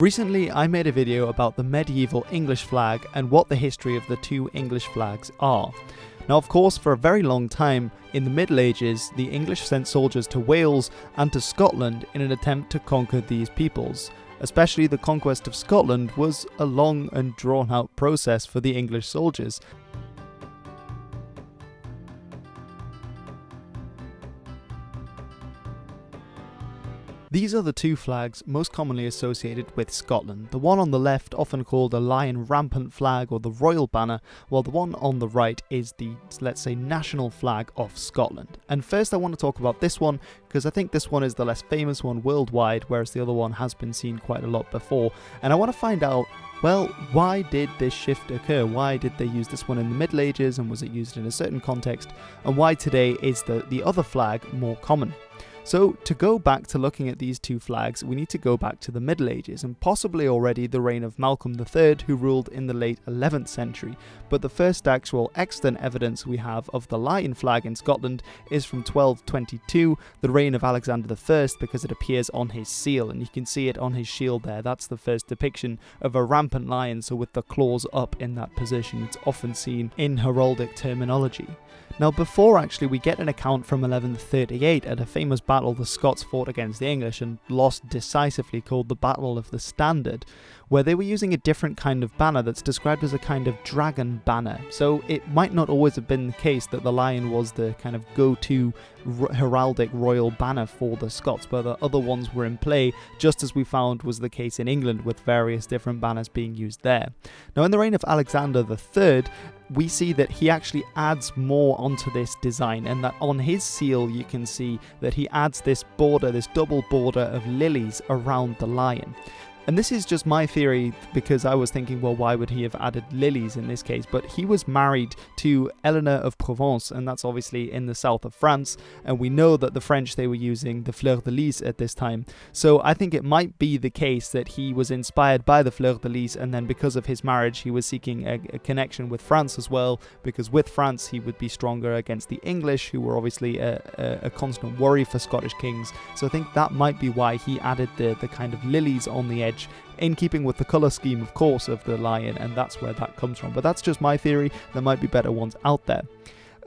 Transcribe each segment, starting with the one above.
Recently, I made a video about the medieval English flag and what the history of the two English flags are. Now, of course, for a very long time, in the Middle Ages, the English sent soldiers to Wales and to Scotland in an attempt to conquer these peoples. Especially the conquest of Scotland was a long and drawn-out process for the English soldiers. These are the two flags most commonly associated with Scotland. The one on the left, often called a lion rampant flag or the Royal Banner, while the one on the right is the, let's say, national flag of Scotland. And first I want to talk about this one, because I think this one is the less famous one worldwide, whereas the other one has been seen quite a lot before. And I want to find out, well, why did this shift occur? Why did they use this one in the Middle Ages, and was it used in a certain context? And why today is the other flag more common? So, to go back to looking at these two flags, we need to go back to the Middle Ages, and possibly already the reign of Malcolm III, who ruled in the late 11th century. But the first actual extant evidence we have of the lion flag in Scotland is from 1222, the reign of Alexander I, because it appears on his seal, and you can see it on his shield there. That's the first depiction of a rampant lion, so with the claws up in that position. It's often seen in heraldic terminology. Now, before actually we get an account from 1138 at a famous battle the Scots fought against the English and lost decisively, called the Battle of the Standard, where they were using a different kind of banner that's described as a kind of dragon banner. So it might not always have been the case that the lion was the kind of go-to heraldic royal banner for the Scots, but the other ones were in play, just as we found was the case in England, with various different banners being used there. Now, in the reign of Alexander III, we see that he actually adds more onto this design, and that on his seal you can see that he adds this border, this double border of lilies around the lion. And this is just my theory, because I was thinking, well, why would he have added lilies in this case? But he was married to Eleanor of Provence, and that's obviously in the south of France, and we know that the French, they were using the fleur-de-lis at this time. So I think it might be the case that he was inspired by the fleur-de-lis, and then because of his marriage, he was seeking a connection with France as well, because with France, he would be stronger against the English, who were obviously a constant worry for Scottish kings. So I think that might be why he added the kind of lilies on the edge, in keeping with the colour scheme, of course, of the lion, and that's where that comes from. But that's just my theory. There might be better ones out there.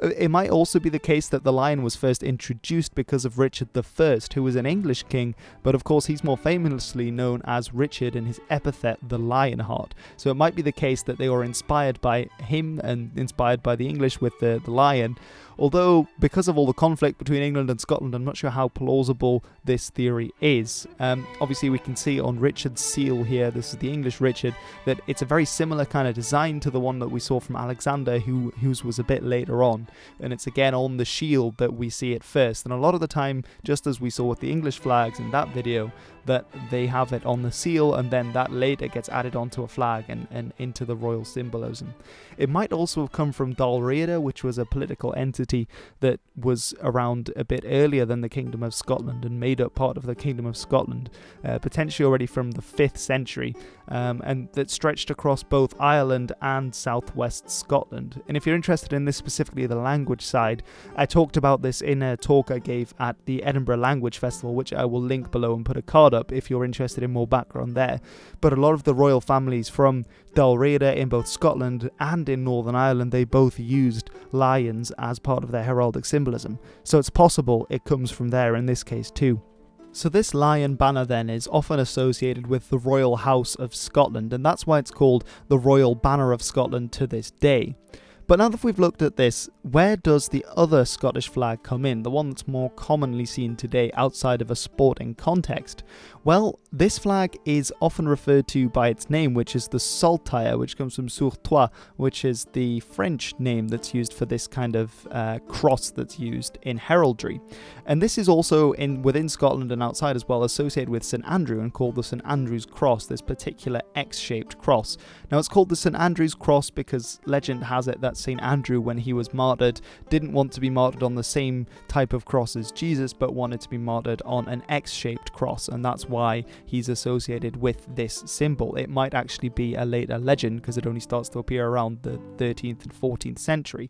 It might also be the case that the lion was first introduced because of Richard I, who was an English king, but of course he's more famously known as Richard in his epithet, the Lionheart. So it might be the case that they were inspired by him and inspired by the English with the lion. Although, because of all the conflict between England and Scotland, I'm not sure how plausible this theory is. Obviously, we can see on Richard's seal here, this is the English Richard, that it's a very similar kind of design to the one that we saw from Alexander, whose was a bit later on. And it's again on the shield that we see it first. And a lot of the time, just as we saw with the English flags in that video, that they have it on the seal, and then that later gets added onto a flag and into the royal symbolism. It might also have come from Dalriada, which was a political entity that was around a bit earlier than the Kingdom of Scotland and made up part of the Kingdom of Scotland, potentially already from the 5th century, and that stretched across both Ireland and southwest Scotland. And if you're interested in this, specifically the language side, I talked about this in a talk I gave at the Edinburgh Language Festival, which I will link below and put a card up if you're interested in more background there. But a lot of the royal families from Dalriada in both Scotland and in Northern Ireland, they both used lions as part of their heraldic symbolism. So it's possible it comes from there in this case too. So this lion banner then is often associated with the royal house of Scotland, and that's why it's called the Royal Banner of Scotland to this day. But now that we've looked at this, where does the other Scottish flag come in, the one that's more commonly seen today outside of a sporting context? Well, this flag is often referred to by its name, which is the Saltire, which comes from Surtois, which is the French name that's used for this kind of cross that's used in heraldry. And this is also within Scotland and outside as well associated with St Andrew and called the St Andrew's Cross, this particular X-shaped cross. Now it's called the St Andrew's Cross because legend has it that St Andrew, when he was martyred, didn't want to be martyred on the same type of cross as Jesus, but wanted to be martyred on an X-shaped cross, and that's why he's associated with this symbol. It might actually be a later legend, because it only starts to appear around the 13th and 14th century.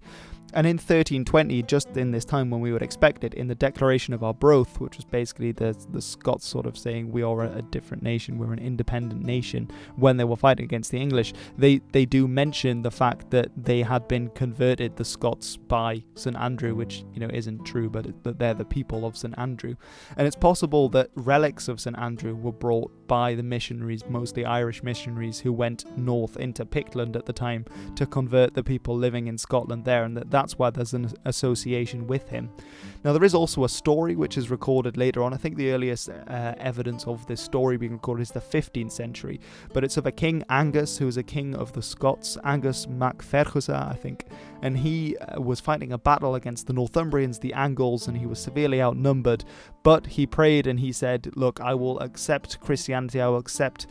And in 1320, just in this time when we would expect it, in the Declaration of Arbroath, which was basically the Scots sort of saying we are a different nation, we're an independent nation, when they were fighting against the English, they do mention the fact that they had been converted, the Scots, by St Andrew, which, you know, isn't true, but that they're the people of St Andrew. And it's possible that relics of St Andrew were brought by the missionaries, mostly Irish missionaries, who went north into Pictland at the time to convert the people living in Scotland there, and that's why there's an association with him. Now, there is also a story which is recorded later on. I think the earliest evidence of this story being recorded is the 15th century, but it's of a King Angus, who was a king of the Scots, Angus mac Fergusa, I think, and he was fighting a battle against the Northumbrians, the Angles, and he was severely outnumbered, but he prayed and he said, look, I will accept Christianity, I will accept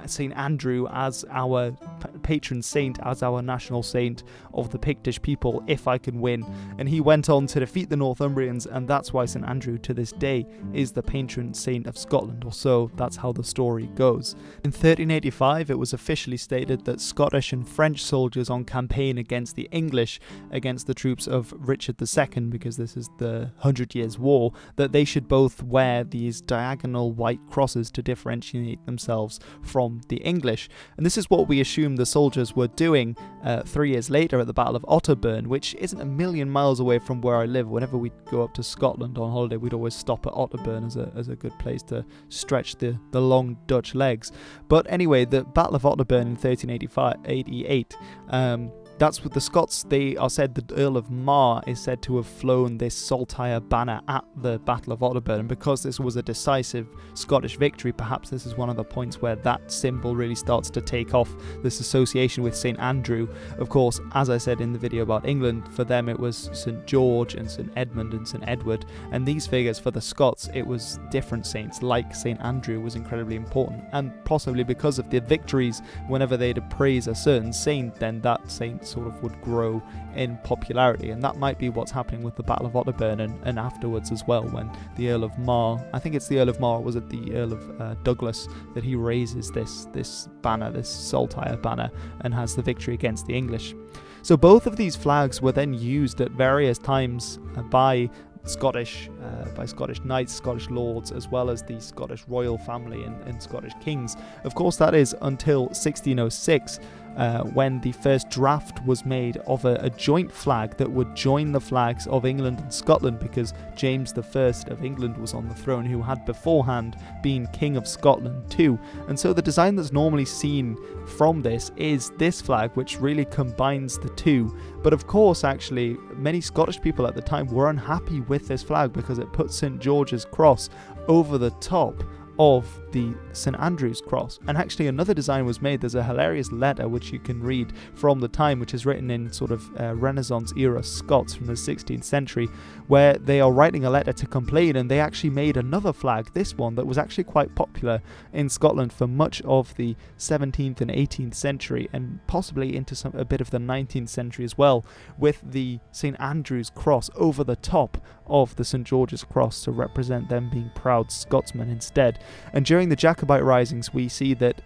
St Andrew as our patron saint, as our national saint of the Pictish people, if I can win. And he went on to defeat the Northumbrians, and that's why St Andrew to this day is the patron saint of Scotland, or so that's how the story goes. In 1385 it was officially stated that Scottish and French soldiers on campaign against the English, against the troops of Richard II, because this is the 100 Years' War, that they should both wear these diagonal white crosses to differentiate themselves from the English. And this is what we assume the soldiers were doing 3 years later at the Battle of Otterburn, which isn't a million miles away from where I live. Whenever we'd go up to Scotland on holiday, we'd always stop at Otterburn as a good place to stretch the long Dutch legs. But anyway, the Battle of Otterburn in 1388, that's with the Scots. They are said the Earl of Mar is said to have flown this Saltire banner at the Battle of Otterburn, and because this was a decisive Scottish victory, perhaps this is one of the points where that symbol really starts to take off, this association with St Andrew. Of course, as I said in the video about England, for them it was St George and St Edmund and St Edward, and these figures for the Scots, it was different saints, like St Andrew was incredibly important, and possibly because of the victories, whenever they'd praise a certain saint, then that saint sort of would grow in popularity, and that might be what's happening with the Battle of Otterburn and afterwards as well, when the Earl of Mar, I think it's the Earl of Mar, was it the Earl of Douglas, that he raises this banner, this Saltire banner, and has the victory against the English. So both of these flags were then used at various times by Scottish knights, Scottish lords, as well as the Scottish royal family and Scottish kings. Of course, that is until 1606, when the first draft was made of a joint flag that would join the flags of England and Scotland, because James I of England was on the throne, who had beforehand been King of Scotland too. And so the design that's normally seen from this is this flag, which really combines the two. But of course, actually, many Scottish people at the time were unhappy with this flag because it put St George's Cross over the top of the St Andrew's cross. And actually another design was made. There's a hilarious letter which you can read from the time, which is written in sort of Renaissance era Scots from the 16th century, where they are writing a letter to complain, and they actually made another flag, this one, that was actually quite popular in Scotland for much of the 17th and 18th century, and possibly into a bit of the 19th century as well, with the St Andrew's cross over the top of the St George's cross to represent them being proud Scotsmen instead. And during the Jacobite risings, we see that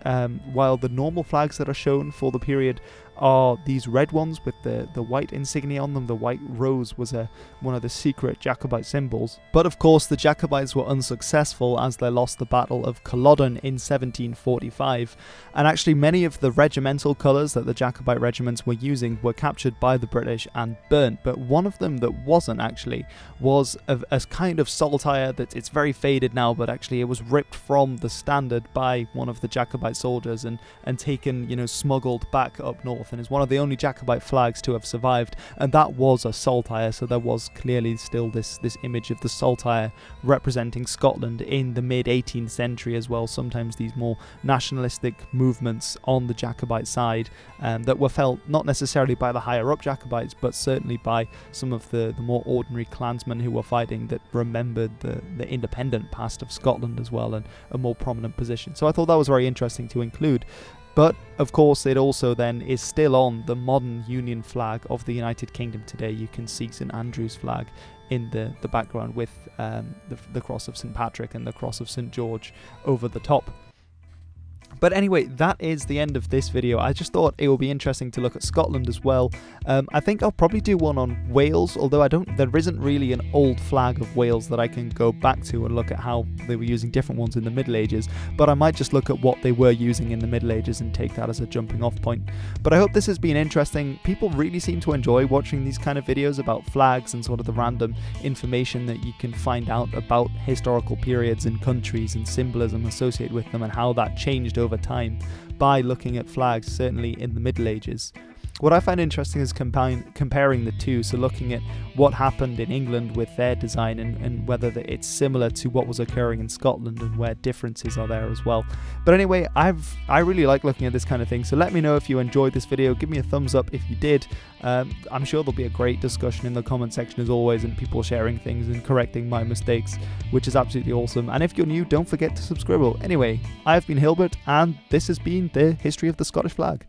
while the normal flags that are shown for the period are these red ones with the white insignia on them. The white rose was one of the secret Jacobite symbols. But of course the Jacobites were unsuccessful as they lost the Battle of Culloden in 1745, and actually many of the regimental colours that the Jacobite regiments were using were captured by the British and burnt, but one of them that wasn't actually was a kind of saltire that it's very faded now, but actually it was ripped from the standard by one of the Jacobite soldiers and taken, smuggled back up north, and is one of the only Jacobite flags to have survived, and that was a saltire. So there was clearly still this image of the saltire representing Scotland in the mid-18th century as well. Sometimes these more nationalistic movements on the Jacobite side that were felt not necessarily by the higher up Jacobites, but certainly by some of the more ordinary clansmen who were fighting, that remembered the independent past of Scotland as well, and a more prominent position. So I thought that was very interesting to include. But of course it also then is still on the modern Union flag of the United Kingdom today. You can see St Andrew's flag in the background with the cross of St Patrick and the cross of St George over the top. But anyway, that is the end of this video. I just thought it would be interesting to look at Scotland as well. I think I'll probably do one on Wales, although there isn't really an old flag of Wales that I can go back to and look at how they were using different ones in the Middle Ages. But I might just look at what they were using in the Middle Ages and take that as a jumping off point. But I hope this has been interesting. People really seem to enjoy watching these kind of videos about flags and sort of the random information that you can find out about historical periods and countries and symbolism associated with them and how that changed over time by looking at flags, certainly in the Middle Ages. What I find interesting is comparing the two, so looking at what happened in England with their design and whether it's similar to what was occurring in Scotland and where differences are there as well. But anyway, I really like looking at this kind of thing, so let me know if you enjoyed this video. Give me a thumbs up if you did. I'm sure there'll be a great discussion in the comment section as always, and people sharing things and correcting my mistakes, which is absolutely awesome. And if you're new, don't forget to subscribe. Anyway, I've been Hilbert, and this has been the history of the Scottish flag.